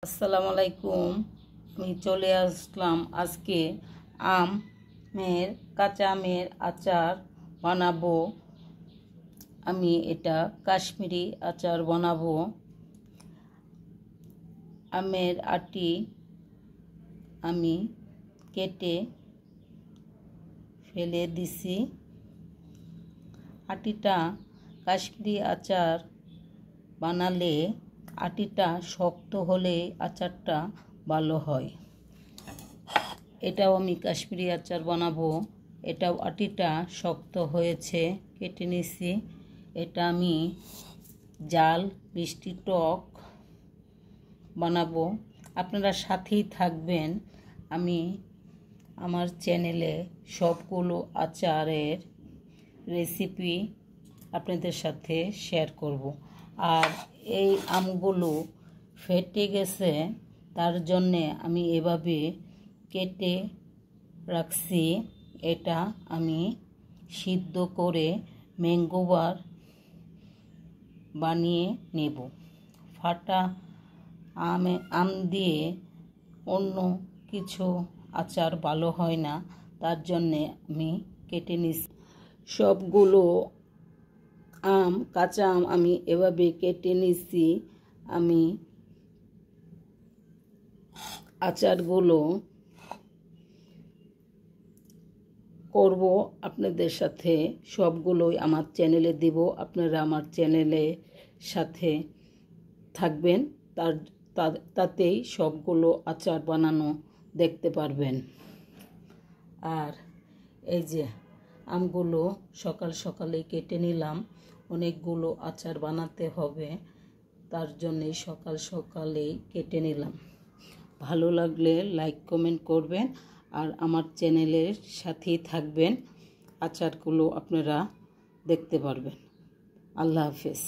আসসালামু আলাইকুম। আমি চলে আসলাম আজকে কাঁচা আমের আচার বানাবো। আমি এটা কাশ্মীরি আচার বানাবো। আমের আটি আমি কেটে ফেলে দিছি। আটিটা কাশ্মীরি আচার বানালে আটিটা শক্ত হলে আচারটা ভালো হয়। এটাও আমি কাশ্মীরি আচার বানাবো। এটাও আটিটা শক্ত হয়েছে, কেটে নিছি। এটা আমি জাল মিষ্টি টক বানাবো। আপনারা সাথেই থাকবেন। আমি আমার চ্যানেলে সবগুলো আচারের রেসিপি আপনাদের সাথে শেয়ার করব। আর এই আমগুলো ফেটে গেছে, তার জন্যে আমি এভাবে কেটে রাখছি। এটা আমি সিদ্ধ করে ম্যাঙ্গো বার বানিয়ে নেব। ফাটা আম দিয়ে অন্য কিছু আচার ভালো হয় না, তার জন্যে আমি কেটে নিচ্ছি। সবগুলো কাঁচা আম আমি এভাবে কেটে নিচ্ছি। আমি আচারগুলো করব আপনাদের সাথে। সবগুলোই আমার চ্যানেলে দেব। আপনারা আমার চ্যানেলের সাথে থাকবেন, তাতেই সবগুলো আচার বানানো দেখতে পারবেন। আর এই যে আমগুলো সকাল সকালে কেটে নিলাম। অনেকগুলো আচার বানাতে হবে, তার জন্যে সকাল সকালেই কেটে নিলাম। ভালো লাগলে লাইক কমেন্ট করবেন আর আমার চ্যানেলের সাথেই থাকবেন। আচারগুলো আপনারা দেখতে পারবেন। আল্লাহ হাফেজ।